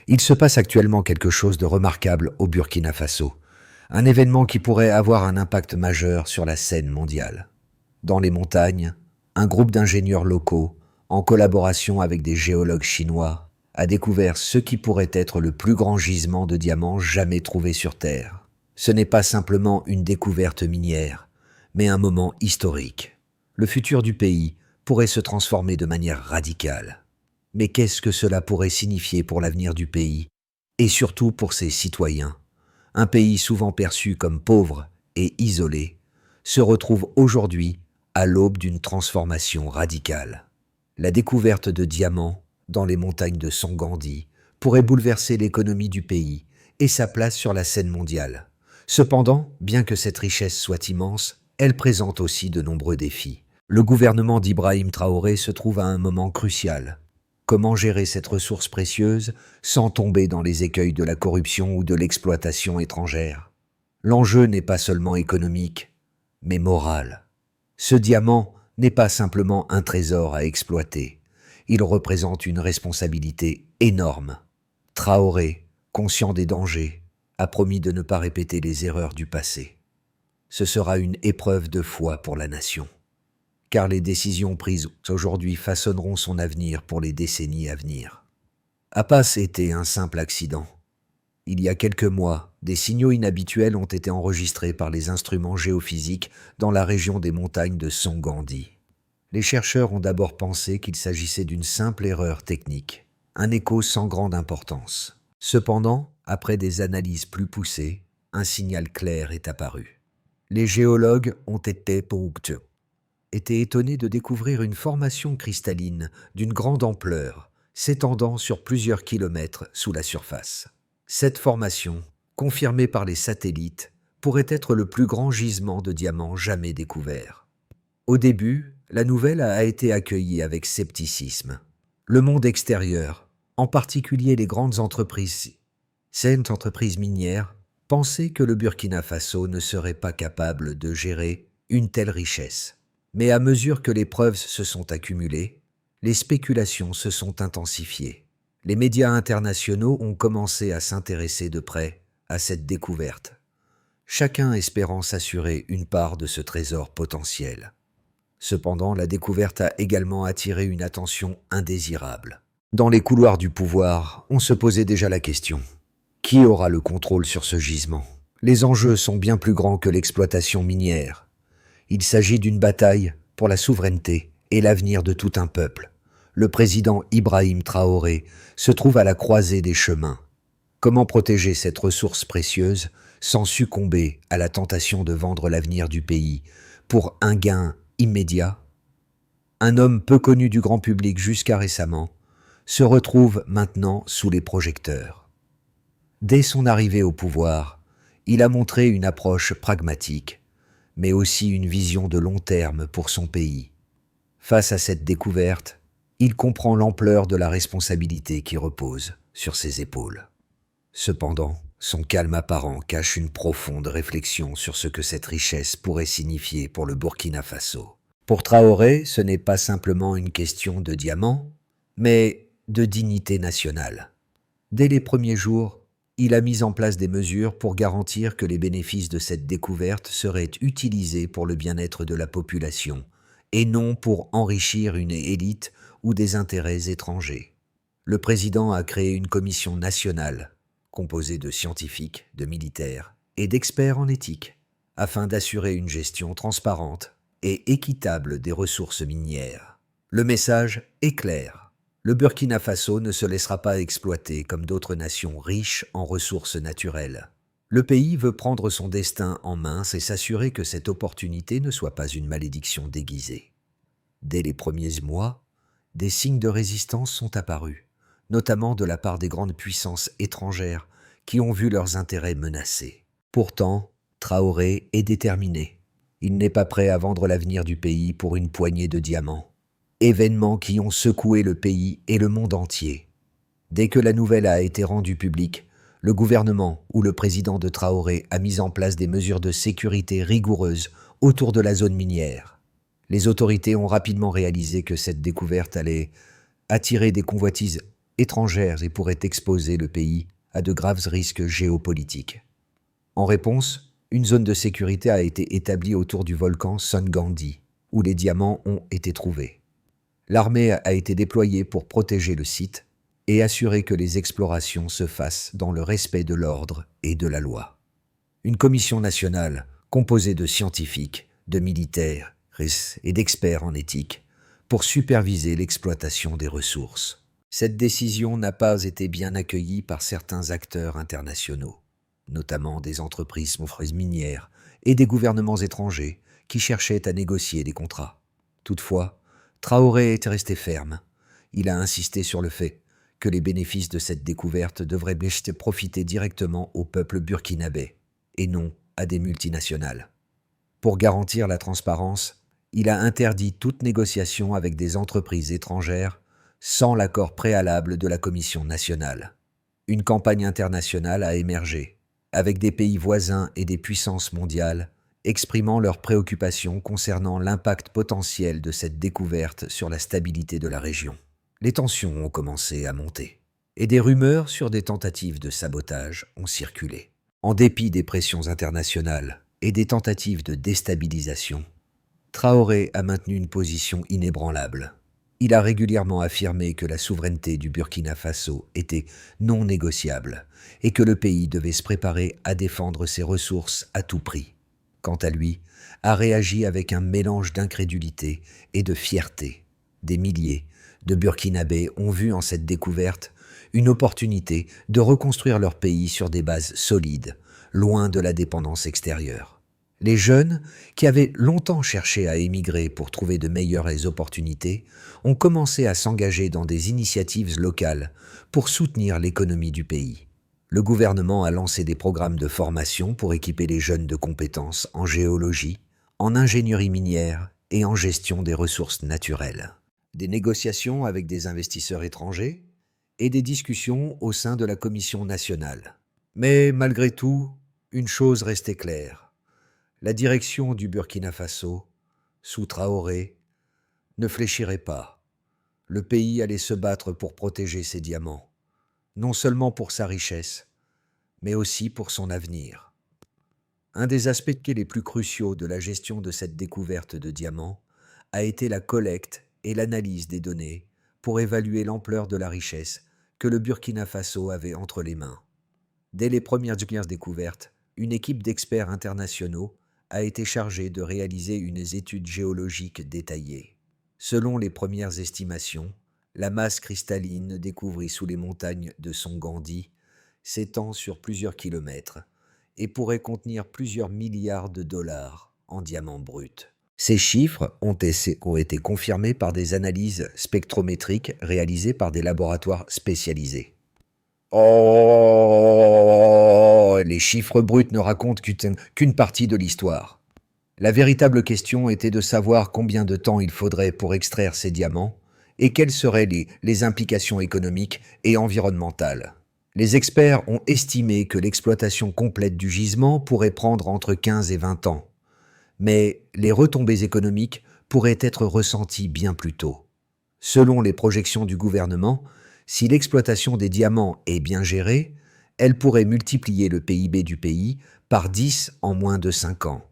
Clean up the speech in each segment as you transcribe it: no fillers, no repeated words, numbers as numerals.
Il se passe actuellement quelque chose de remarquable au Burkina Faso, un événement qui pourrait avoir un impact majeur sur la scène mondiale. Dans les montagnes, un groupe d'ingénieurs locaux, en collaboration avec des géologues chinois, a découvert ce qui pourrait être le plus grand gisement de diamants jamais trouvé sur Terre. Ce n'est pas simplement une découverte minière, mais un moment historique. Le futur du pays pourrait se transformer de manière radicale. Mais qu'est-ce que cela pourrait signifier pour l'avenir du pays, et surtout pour ses citoyens? Un pays souvent perçu comme pauvre et isolé se retrouve aujourd'hui à l'aube d'une transformation radicale. La découverte de diamants dans les montagnes de Songandi pourrait bouleverser l'économie du pays et sa place sur la scène mondiale. Cependant, bien que cette richesse soit immense, elle présente aussi de nombreux défis. Le gouvernement d'Ibrahim Traoré se trouve à un moment crucial. Comment gérer cette ressource précieuse sans tomber dans les écueils de la corruption ou de l'exploitation étrangère? L'enjeu n'est pas seulement économique, mais moral. Ce diamant n'est pas simplement un trésor à exploiter, il représente une responsabilité énorme. Traoré, conscient des dangers, a promis de ne pas répéter les erreurs du passé. Ce sera une épreuve de foi pour la nation, car les décisions prises aujourd'hui façonneront son avenir pour les décennies à venir. Apas était un simple accident. Il y a quelques mois, des signaux inhabituels ont été enregistrés par les instruments géophysiques dans la région des montagnes de Songandi. Les chercheurs ont d'abord pensé qu'il s'agissait d'une simple erreur technique, un écho sans grande importance. Cependant, après des analyses plus poussées, un signal clair est apparu. Les géologues ont été étonnés de découvrir une formation cristalline d'une grande ampleur, s'étendant sur plusieurs kilomètres sous la surface. Cette formation, confirmée par les satellites, pourrait être le plus grand gisement de diamants jamais découvert. Au début, la nouvelle a été accueillie avec scepticisme. Le monde extérieur, en particulier les grandes entreprises, ces entreprises minières, pensaient que le Burkina Faso ne serait pas capable de gérer une telle richesse. Mais à mesure que les preuves se sont accumulées, les spéculations se sont intensifiées. Les médias internationaux ont commencé à s'intéresser de près à cette découverte, chacun espérant s'assurer une part de ce trésor potentiel. Cependant, la découverte a également attiré une attention indésirable. Dans les couloirs du pouvoir, on se posait déjà la question: qui aura le contrôle sur ce gisement? Les enjeux sont bien plus grands que l'exploitation minière. Il s'agit d'une bataille pour la souveraineté et l'avenir de tout un peuple. Le président Ibrahim Traoré se trouve à la croisée des chemins. Comment protéger cette ressource précieuse sans succomber à la tentation de vendre l'avenir du pays pour un gain immédiat? Un homme peu connu du grand public jusqu'à récemment se retrouve maintenant sous les projecteurs. Dès son arrivée au pouvoir, il a montré une approche pragmatique, mais aussi une vision de long terme pour son pays. Face à cette découverte, il comprend l'ampleur de la responsabilité qui repose sur ses épaules. Cependant, son calme apparent cache une profonde réflexion sur ce que cette richesse pourrait signifier pour le Burkina Faso. Pour Traoré, ce n'est pas simplement une question de diamants, mais de dignité nationale. Dès les premiers jours, il a mis en place des mesures pour garantir que les bénéfices de cette découverte seraient utilisés pour le bien-être de la population et non pour enrichir une élite ou des intérêts étrangers. Le président a créé une commission nationale composée de scientifiques, de militaires et d'experts en éthique afin d'assurer une gestion transparente et équitable des ressources minières. Le message est clair. Le Burkina Faso ne se laissera pas exploiter comme d'autres nations riches en ressources naturelles. Le pays veut prendre son destin en main et s'assurer que cette opportunité ne soit pas une malédiction déguisée. Dès les premiers mois, des signes de résistance sont apparus, notamment de la part des grandes puissances étrangères qui ont vu leurs intérêts menacés. Pourtant, Traoré est déterminé. Il n'est pas prêt à vendre l'avenir du pays pour une poignée de diamants. Événements qui ont secoué le pays et le monde entier. Dès que la nouvelle a été rendue publique, le gouvernement ou le président de Traoré a mis en place des mesures de sécurité rigoureuses autour de la zone minière. Les autorités ont rapidement réalisé que cette découverte allait attirer des convoitises étrangères et pourrait exposer le pays à de graves risques géopolitiques. En réponse, une zone de sécurité a été établie autour du volcan Songandi, où les diamants ont été trouvés. L'armée a été déployée pour protéger le site et assurer que les explorations se fassent dans le respect de l'ordre et de la loi. Une commission nationale, composée de scientifiques, de militaires et d'experts en éthique, pour superviser l'exploitation des ressources. Cette décision n'a pas été bien accueillie par certains acteurs internationaux, notamment des entreprises minières et des gouvernements étrangers qui cherchaient à négocier des contrats. Toutefois, Traoré était resté ferme. Il a insisté sur le fait que les bénéfices de cette découverte devraient profiter directement au peuple burkinabé et non à des multinationales. Pour garantir la transparence, il a interdit toute négociation avec des entreprises étrangères sans l'accord préalable de la Commission nationale. Une campagne internationale a émergé, avec des pays voisins et des puissances mondiales exprimant leurs préoccupations concernant l'impact potentiel de cette découverte sur la stabilité de la région. Les tensions ont commencé à monter, et des rumeurs sur des tentatives de sabotage ont circulé. En dépit des pressions internationales et des tentatives de déstabilisation, Traoré a maintenu une position inébranlable. Il a régulièrement affirmé que la souveraineté du Burkina Faso était non négociable et que le pays devait se préparer à défendre ses ressources à tout prix. Quant à lui, a réagi avec un mélange d'incrédulité et de fierté. Des milliers de Burkinabés ont vu en cette découverte une opportunité de reconstruire leur pays sur des bases solides, loin de la dépendance extérieure. Les jeunes, qui avaient longtemps cherché à émigrer pour trouver de meilleures opportunités, ont commencé à s'engager dans des initiatives locales pour soutenir l'économie du pays. Le gouvernement a lancé des programmes de formation pour équiper les jeunes de compétences en géologie, en ingénierie minière et en gestion des ressources naturelles. Des négociations avec des investisseurs étrangers et des discussions au sein de la Commission nationale. Mais malgré tout, une chose restait claire. La direction du Burkina Faso, sous Traoré, ne fléchirait pas. Le pays allait se battre pour protéger ses diamants, non seulement pour sa richesse, mais aussi pour son avenir. Un des aspects les plus cruciaux de la gestion de cette découverte de diamants a été la collecte et l'analyse des données pour évaluer l'ampleur de la richesse que le Burkina Faso avait entre les mains. Dès les premières découvertes, une équipe d'experts internationaux a été chargée de réaliser une étude géologique détaillée. Selon les premières estimations, la masse cristalline découverte sous les montagnes de Songandi s'étend sur plusieurs kilomètres et pourrait contenir plusieurs milliards de dollars en diamants bruts. Ces chiffres ont été confirmés par des analyses spectrométriques réalisées par des laboratoires spécialisés. Oh, les chiffres bruts ne racontent qu'une partie de l'histoire. La véritable question était de savoir combien de temps il faudrait pour extraire ces diamants et quelles seraient les implications économiques et environnementales. Les experts ont estimé que l'exploitation complète du gisement pourrait prendre entre 15 et 20 ans, mais les retombées économiques pourraient être ressenties bien plus tôt. Selon les projections du gouvernement, si l'exploitation des diamants est bien gérée, elle pourrait multiplier le PIB du pays par 10 en moins de 5 ans.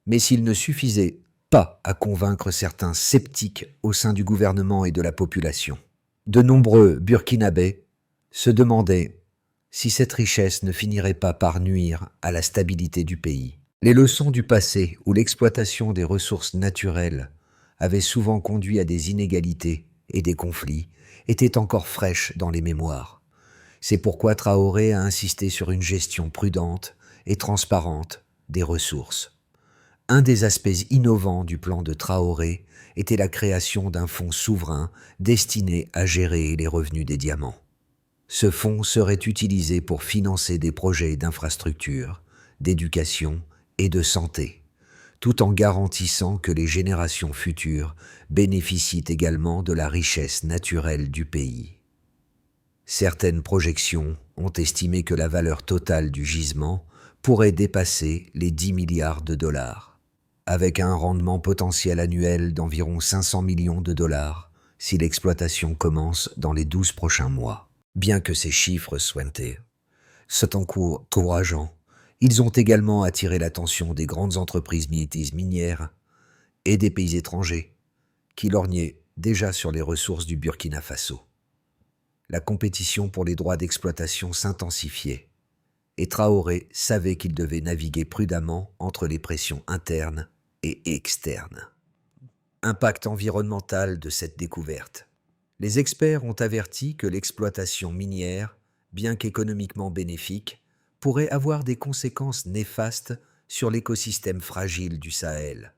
Mais s'il ne suffisait pas à convaincre certains sceptiques au sein du gouvernement et de la population, de nombreux Burkinabés se demandaient si cette richesse ne finirait pas par nuire à la stabilité du pays. Les leçons du passé, où l'exploitation des ressources naturelles avait souvent conduit à des inégalités et des conflits, étaient encore fraîches dans les mémoires. C'est pourquoi Traoré a insisté sur une gestion prudente et transparente des ressources. Un des aspects innovants du plan de Traoré était la création d'un fonds souverain destiné à gérer les revenus des diamants. Ce fonds serait utilisé pour financer des projets d'infrastructure, d'éducation et de santé, tout en garantissant que les générations futures bénéficient également de la richesse naturelle du pays. Certaines projections ont estimé que la valeur totale du gisement pourrait dépasser les 10 milliards de dollars, avec un rendement potentiel annuel d'environ 500 millions de dollars si l'exploitation commence dans les 12 prochains mois. Bien que ces chiffres soient encourageants, ils ont également attiré l'attention des grandes entreprises minières et des pays étrangers qui lorgnaient déjà sur les ressources du Burkina Faso. La compétition pour les droits d'exploitation s'intensifiait et Traoré savait qu'il devait naviguer prudemment entre les pressions internes et externes. Impact environnemental de cette découverte. Les experts ont averti que l'exploitation minière, bien qu'économiquement bénéfique, pourrait avoir des conséquences néfastes sur l'écosystème fragile du Sahel.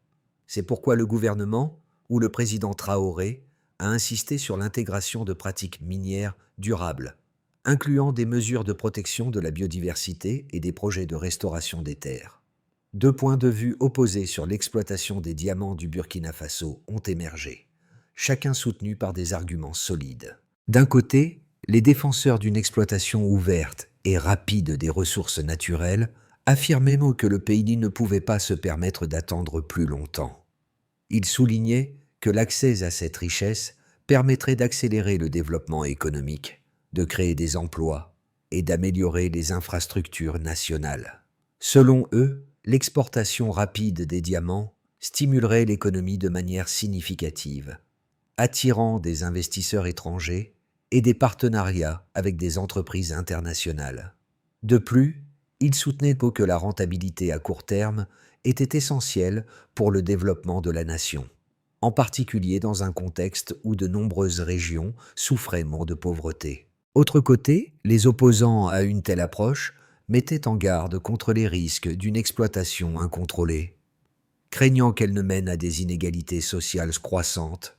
C'est pourquoi le gouvernement, ou le président Traoré, a insisté sur l'intégration de pratiques minières durables, incluant des mesures de protection de la biodiversité et des projets de restauration des terres. Deux points de vue opposés sur l'exploitation des diamants du Burkina Faso ont émergé, chacun soutenu par des arguments solides. D'un côté, les défenseurs d'une exploitation ouverte et rapide des ressources naturelles affirmaient que le pays ne pouvait pas se permettre d'attendre plus longtemps. Ils soulignaient que l'accès à cette richesse permettrait d'accélérer le développement économique, de créer des emplois et d'améliorer les infrastructures nationales. Selon eux, l'exportation rapide des diamants stimulerait l'économie de manière significative, attirant des investisseurs étrangers et des partenariats avec des entreprises internationales. De plus, ils soutenaient que la rentabilité à court terme était essentielle pour le développement de la nation, en particulier dans un contexte où de nombreuses régions souffraient de pauvreté. Autre côté, les opposants à une telle approche mettaient en garde contre les risques d'une exploitation incontrôlée, craignant qu'elle ne mène à des inégalités sociales croissantes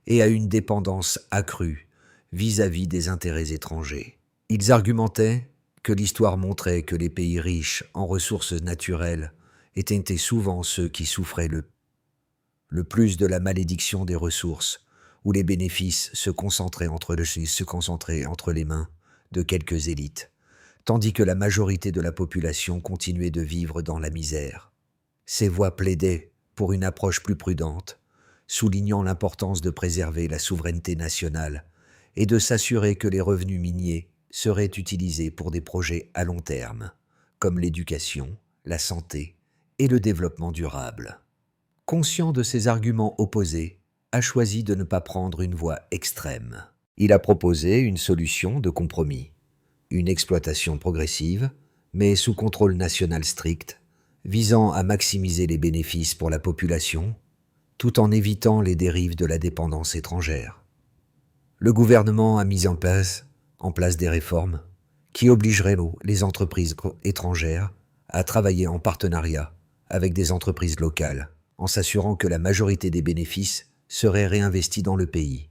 et à une dépendance accrue vis-à-vis des intérêts étrangers. Ils argumentaient que l'histoire montrait que les pays riches en ressources naturelles étaient souvent ceux qui souffraient le plus de la malédiction des ressources, où les bénéfices se concentraient entre les mains de quelques élites, tandis que la majorité de la population continuait de vivre dans la misère. Ces voix plaidaient pour une approche plus prudente, soulignant l'importance de préserver la souveraineté nationale et de s'assurer que les revenus miniers seraient utilisés pour des projets à long terme, comme l'éducation, la santé et le développement durable. Conscient de ces arguments opposés, a choisi de ne pas prendre une voie extrême. Il a proposé une solution de compromis, une exploitation progressive, mais sous contrôle national strict, visant à maximiser les bénéfices pour la population, tout en évitant les dérives de la dépendance étrangère. Le gouvernement a mis en place des réformes qui obligeraient les entreprises étrangères à travailler en partenariat avec des entreprises locales, en s'assurant que la majorité des bénéfices serait réinvestis dans le pays.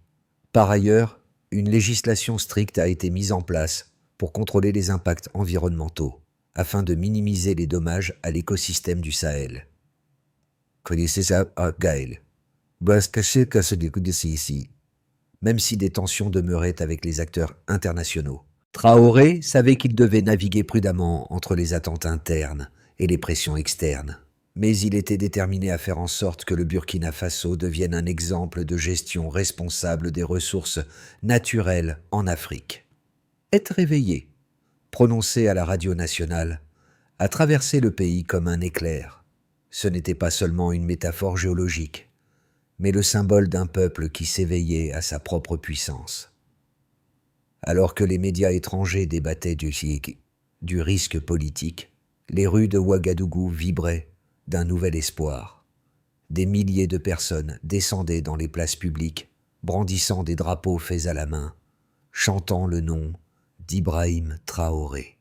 Par ailleurs, une législation stricte a été mise en place pour contrôler les impacts environnementaux, afin de minimiser les dommages à l'écosystème du Sahel. Même si des tensions demeuraient avec les acteurs internationaux, Traoré savait qu'il devait naviguer prudemment entre les attentes internes et les pressions externes. Mais il était déterminé à faire en sorte que le Burkina Faso devienne un exemple de gestion responsable des ressources naturelles en Afrique. Être éveillé, prononcé à la radio nationale, a traversé le pays comme un éclair. Ce n'était pas seulement une métaphore géologique, mais le symbole d'un peuple qui s'éveillait à sa propre puissance. Alors que les médias étrangers débattaient du risque politique, les rues de Ouagadougou vibraient d'un nouvel espoir. Des milliers de personnes descendaient dans les places publiques, brandissant des drapeaux faits à la main, chantant le nom d'Ibrahim Traoré.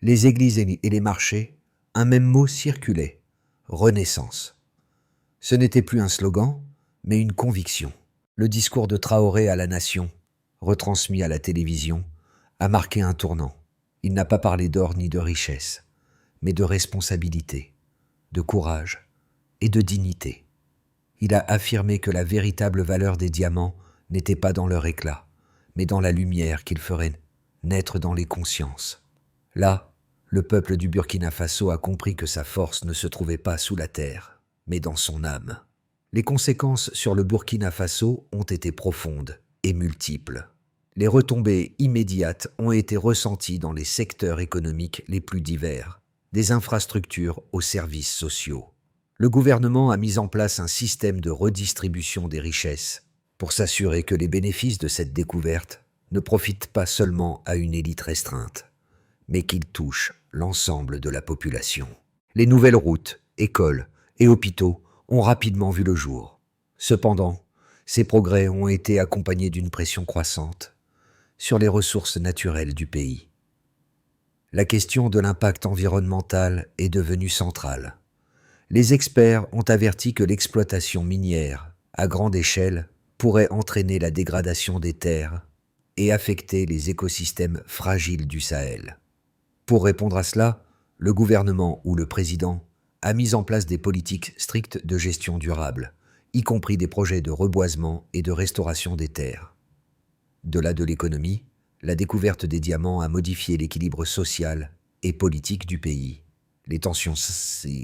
Les églises et les marchés, un même mot circulait, Renaissance. Ce n'était plus un slogan, mais une conviction. Le discours de Traoré à la nation, retransmis à la télévision, a marqué un tournant. Il n'a pas parlé d'or ni de richesse, mais de responsabilité, de courage et de dignité. Il a affirmé que la véritable valeur des diamants n'était pas dans leur éclat, mais dans la lumière qu'ils feraient naître dans les consciences. Là, le peuple du Burkina Faso a compris que sa force ne se trouvait pas sous la terre, mais dans son âme. Les conséquences sur le Burkina Faso ont été profondes et multiples. Les retombées immédiates ont été ressenties dans les secteurs économiques les plus divers, des infrastructures aux services sociaux. Le gouvernement a mis en place un système de redistribution des richesses pour s'assurer que les bénéfices de cette découverte ne profitent pas seulement à une élite restreinte, mais qu'ils touchent l'ensemble de la population. Les nouvelles routes, écoles et hôpitaux ont rapidement vu le jour. Cependant, ces progrès ont été accompagnés d'une pression croissante sur les ressources naturelles du pays. La question de l'impact environnemental est devenue centrale. Les experts ont averti que l'exploitation minière à grande échelle pourrait entraîner la dégradation des terres et affecter les écosystèmes fragiles du Sahel. Pour répondre à cela, le gouvernement ou le président a mis en place des politiques strictes de gestion durable, y compris des projets de reboisement et de restauration des terres. De-delà de l'économie, la découverte des diamants a modifié l'équilibre social et politique du pays. Les tensions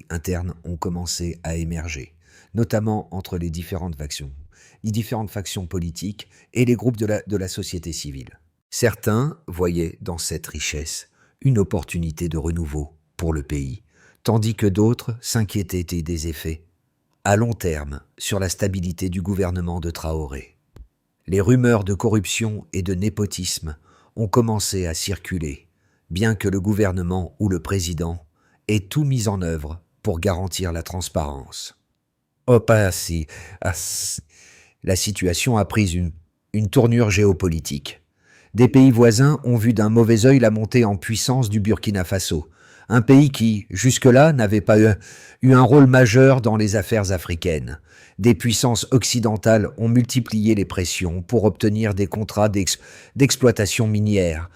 internes ont commencé à émerger, notamment entre les différentes factions politiques et les groupes de la société civile. Certains voyaient dans cette richesse une opportunité de renouveau pour le pays, tandis que d'autres s'inquiétaient des effets à long terme sur la stabilité du gouvernement de Traoré. Les rumeurs de corruption et de népotisme ont commencé à circuler, bien que le gouvernement ou le président ait tout mis en œuvre pour garantir la transparence. La situation a pris une tournure géopolitique. Des pays voisins ont vu d'un mauvais œil la montée en puissance du Burkina Faso, un pays qui, jusque-là, n'avait pas eu un rôle majeur dans les affaires africaines. Des puissances occidentales ont multiplié les pressions pour obtenir des contrats d'exploitation minière.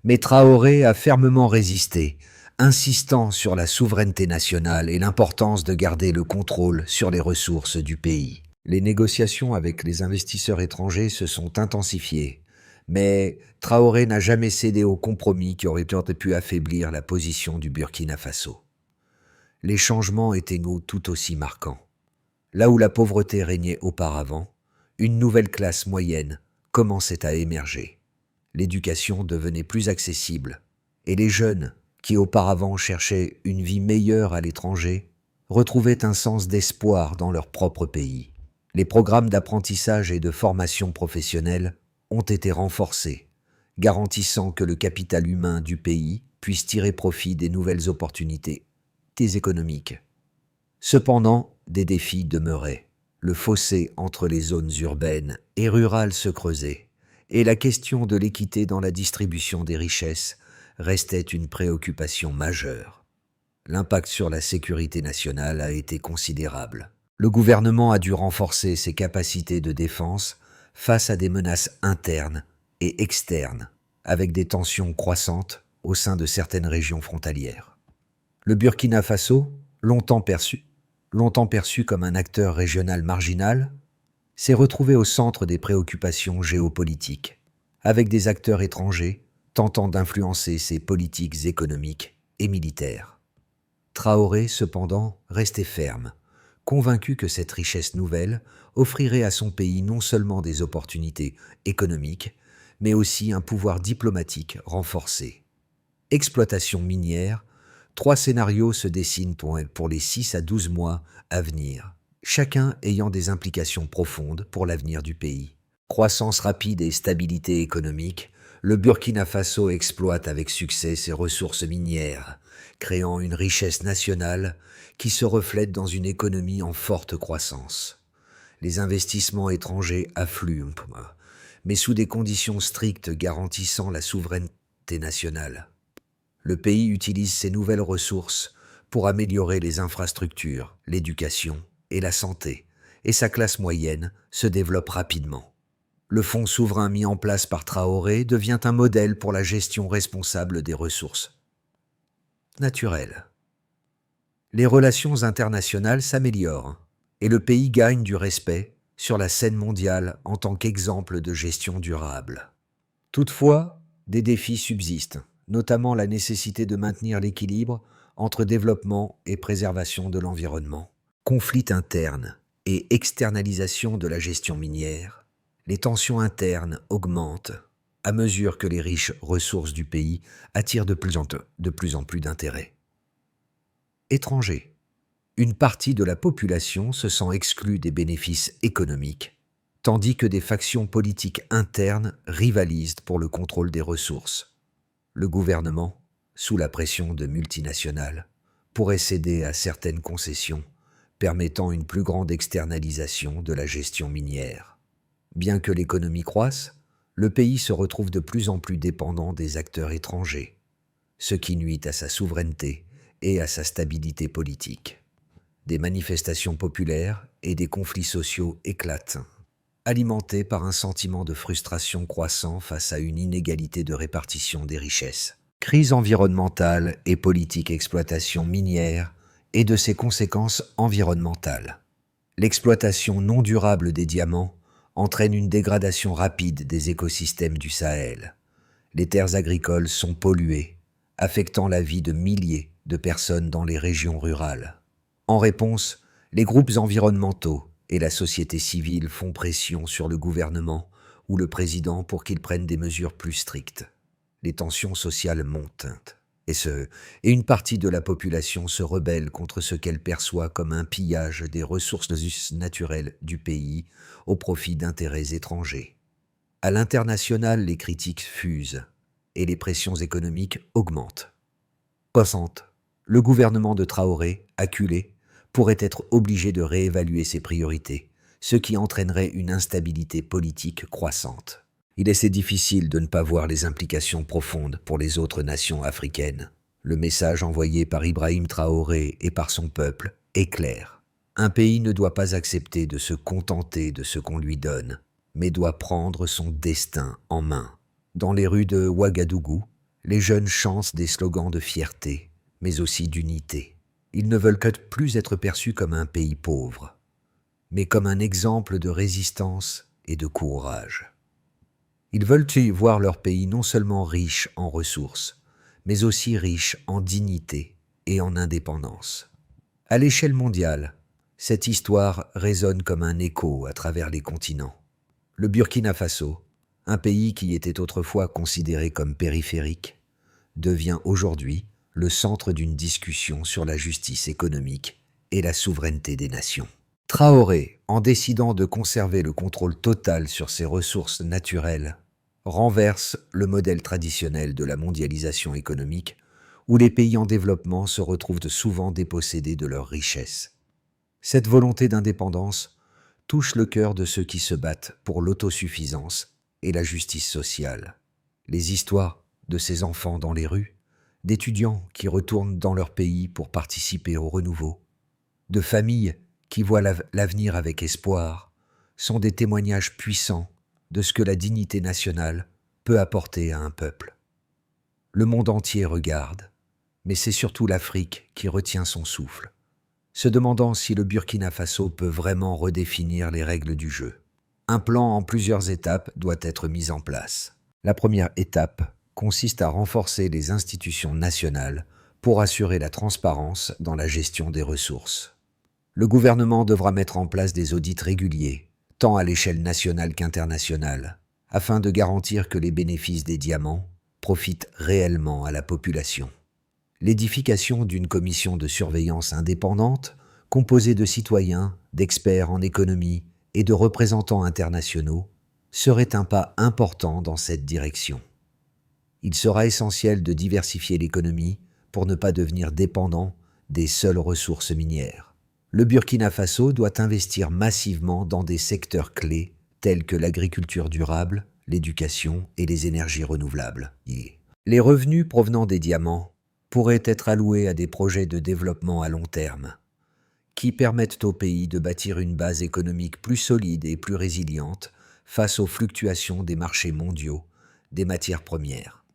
Mais Traoré a fermement résisté, insistant sur la souveraineté nationale et l'importance de garder le contrôle sur les ressources du pays. Les négociations avec les investisseurs étrangers se sont intensifiées, mais Traoré n'a jamais cédé aux compromis qui auraient pu affaiblir la position du Burkina Faso. Les changements étaient tout aussi marquants. Là où la pauvreté régnait auparavant, une nouvelle classe moyenne commençait à émerger. L'éducation devenait plus accessible, et les jeunes, qui auparavant cherchaient une vie meilleure à l'étranger, retrouvaient un sens d'espoir dans leur propre pays. Les programmes d'apprentissage et de formation professionnelle ont été renforcés, garantissant que le capital humain du pays puisse tirer profit des nouvelles opportunités économiques. Cependant, des défis demeuraient. Le fossé entre les zones urbaines et rurales se creusait, et la question de l'équité dans la distribution des richesses restait une préoccupation majeure. L'impact sur la sécurité nationale a été considérable. Le gouvernement a dû renforcer ses capacités de défense face à des menaces internes et externes, avec des tensions croissantes au sein de certaines régions frontalières. Le Burkina Faso, longtemps perçu comme un acteur régional marginal, s'est retrouvé au centre des préoccupations géopolitiques, avec des acteurs étrangers tentant d'influencer ses politiques économiques et militaires. Traoré, cependant, restait ferme, convaincu que cette richesse nouvelle offrirait à son pays non seulement des opportunités économiques, mais aussi un pouvoir diplomatique renforcé. Exploitation minière, 3 scénarios se dessinent pour les 6 à 12 mois à venir, chacun ayant des implications profondes pour l'avenir du pays. Croissance rapide et stabilité économique, le Burkina Faso exploite avec succès ses ressources minières, créant une richesse nationale qui se reflète dans une économie en forte croissance. Les investissements étrangers affluent, mais sous des conditions strictes garantissant la souveraineté nationale. Le pays utilise ces nouvelles ressources pour améliorer les infrastructures, l'éducation et la santé, et sa classe moyenne se développe rapidement. Le fonds souverain mis en place par Traoré devient un modèle pour la gestion responsable des ressources naturelles. Les relations internationales s'améliorent et le pays gagne du respect sur la scène mondiale en tant qu'exemple de gestion durable. Toutefois, des défis subsistent, notamment la nécessité de maintenir l'équilibre entre développement et préservation de l'environnement. Conflits internes et externalisation de la gestion minière, les tensions internes augmentent, à mesure que les riches ressources du pays attirent de plus en plus d'intérêt. Étrangers. Une partie de la population se sent exclue des bénéfices économiques, tandis que des factions politiques internes rivalisent pour le contrôle des ressources. Le gouvernement, sous la pression de multinationales, pourrait céder à certaines concessions, permettant une plus grande externalisation de la gestion minière. Bien que l'économie croisse, le pays se retrouve de plus en plus dépendant des acteurs étrangers, ce qui nuit à sa souveraineté et à sa stabilité politique. Des manifestations populaires et des conflits sociaux éclatent, alimentés par un sentiment de frustration croissant face à une inégalité de répartition des richesses. Crise environnementale et politique exploitation minière et de ses conséquences environnementales. L'exploitation non durable des diamants entraîne une dégradation rapide des écosystèmes du Sahel. Les terres agricoles sont polluées, affectant la vie de milliers de personnes dans les régions rurales. En réponse, les groupes environnementaux et la société civile font pression sur le gouvernement ou le président pour qu'il prenne des mesures plus strictes. Les tensions sociales montent et une partie de la population se rebelle contre ce qu'elle perçoit comme un pillage des ressources naturelles du pays au profit d'intérêts étrangers. À l'international, les critiques fusent et les pressions économiques augmentent. 60. Le gouvernement de Traoré, acculé, pourrait être obligé de réévaluer ses priorités, ce qui entraînerait une instabilité politique croissante. Il est difficile de ne pas voir les implications profondes pour les autres nations africaines. Le message envoyé par Ibrahim Traoré et par son peuple est clair. Un pays ne doit pas accepter de se contenter de ce qu'on lui donne, mais doit prendre son destin en main. Dans les rues de Ouagadougou, les jeunes chantent des slogans de fierté, mais aussi d'unité. Ils ne veulent que plus être perçus comme un pays pauvre, mais comme un exemple de résistance et de courage. Ils veulent y voir leur pays non seulement riche en ressources, mais aussi riche en dignité et en indépendance. À l'échelle mondiale, cette histoire résonne comme un écho à travers les continents. Le Burkina Faso, un pays qui était autrefois considéré comme périphérique, devient aujourd'hui le centre d'une discussion sur la justice économique et la souveraineté des nations. Traoré, en décidant de conserver le contrôle total sur ses ressources naturelles, renverse le modèle traditionnel de la mondialisation économique où les pays en développement se retrouvent souvent dépossédés de leurs richesses. Cette volonté d'indépendance touche le cœur de ceux qui se battent pour l'autosuffisance et la justice sociale. Les histoires de ces enfants dans les rues, d'étudiants qui retournent dans leur pays pour participer au renouveau, de familles qui voient l'avenir avec espoir, sont des témoignages puissants de ce que la dignité nationale peut apporter à un peuple. Le monde entier regarde, mais c'est surtout l'Afrique qui retient son souffle, se demandant si le Burkina Faso peut vraiment redéfinir les règles du jeu. Un plan en plusieurs étapes doit être mis en place. La première étape consiste à renforcer les institutions nationales pour assurer la transparence dans la gestion des ressources. Le gouvernement devra mettre en place des audits réguliers, tant à l'échelle nationale qu'internationale, afin de garantir que les bénéfices des diamants profitent réellement à la population. L'édification d'une commission de surveillance indépendante, composée de citoyens, d'experts en économie et de représentants internationaux, serait un pas important dans cette direction. Il sera essentiel de diversifier l'économie pour ne pas devenir dépendant des seules ressources minières. Le Burkina Faso doit investir massivement dans des secteurs clés tels que l'agriculture durable, l'éducation et les énergies renouvelables. Les revenus provenant des diamants pourraient être alloués à des projets de développement à long terme, qui permettent au pays de bâtir une base économique plus solide et plus résiliente face aux fluctuations des marchés mondiaux des matières premières,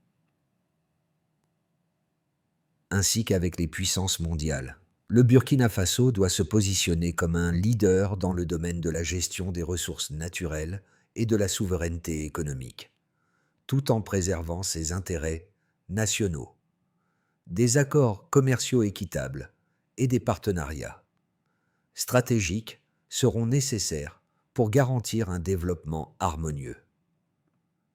ainsi qu'avec les puissances mondiales. Le Burkina Faso doit se positionner comme un leader dans le domaine de la gestion des ressources naturelles et de la souveraineté économique, tout en préservant ses intérêts nationaux. Des accords commerciaux équitables et des partenariats stratégiques seront nécessaires pour garantir un développement harmonieux.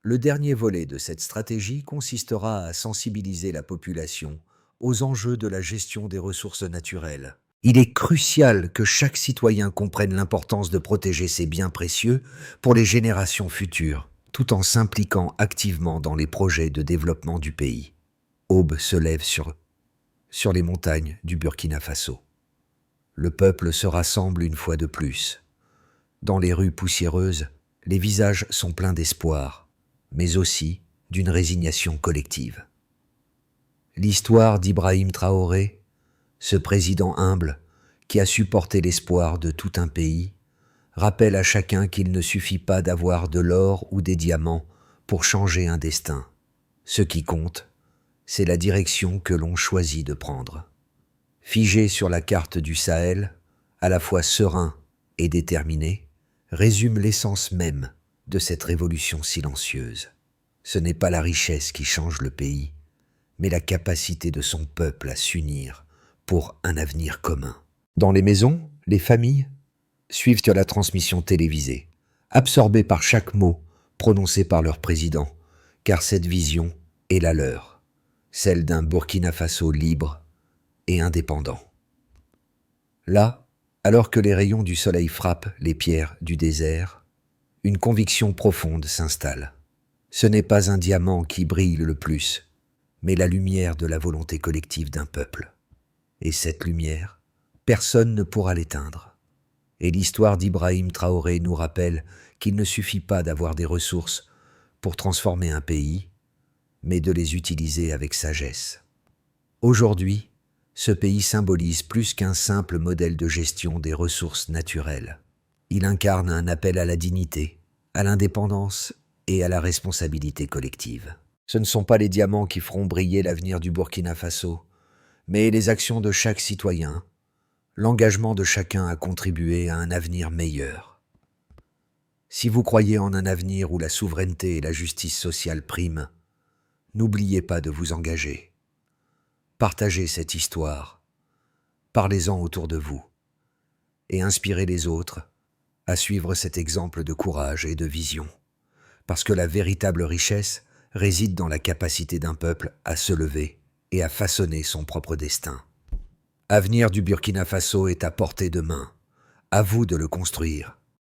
Le dernier volet de cette stratégie consistera à sensibiliser la population aux enjeux de la gestion des ressources naturelles. Il est crucial que chaque citoyen comprenne l'importance de protéger ces biens précieux pour les générations futures, tout en s'impliquant activement dans les projets de développement du pays. Aube se lève sur les montagnes du Burkina Faso. Le peuple se rassemble une fois de plus. Dans les rues poussiéreuses, les visages sont pleins d'espoir, mais aussi d'une résignation collective. L'histoire d'Ibrahim Traoré, ce président humble qui a supporté l'espoir de tout un pays, rappelle à chacun qu'il ne suffit pas d'avoir de l'or ou des diamants pour changer un destin. Ce qui compte, c'est la direction que l'on choisit de prendre. Figé sur la carte du Sahel, à la fois serein et déterminé, résume l'essence même de cette révolution silencieuse. Ce n'est pas la richesse qui change le pays, mais la capacité de son peuple à s'unir pour un avenir commun. Dans les maisons, les familles suivent la transmission télévisée, absorbées par chaque mot prononcé par leur président, car cette vision est la leur, celle d'un Burkina Faso libre et indépendant. Là, alors que les rayons du soleil frappent les pierres du désert, une conviction profonde s'installe. Ce n'est pas un diamant qui brille le plus, mais la lumière de la volonté collective d'un peuple. Et cette lumière, personne ne pourra l'éteindre. Et l'histoire d'Ibrahim Traoré nous rappelle qu'il ne suffit pas d'avoir des ressources pour transformer un pays, mais de les utiliser avec sagesse. Aujourd'hui, ce pays symbolise plus qu'un simple modèle de gestion des ressources naturelles. Il incarne un appel à la dignité, à l'indépendance et à la responsabilité collective. Ce ne sont pas les diamants qui feront briller l'avenir du Burkina Faso, mais les actions de chaque citoyen, l'engagement de chacun à contribuer à un avenir meilleur. Si vous croyez en un avenir où la souveraineté et la justice sociale priment, n'oubliez pas de vous engager. Partagez cette histoire, parlez-en autour de vous, et inspirez les autres à suivre cet exemple de courage et de vision, parce que la véritable richesse réside dans la capacité d'un peuple à se lever et à façonner son propre destin. L'avenir du Burkina Faso est à portée de main, à vous de le construire,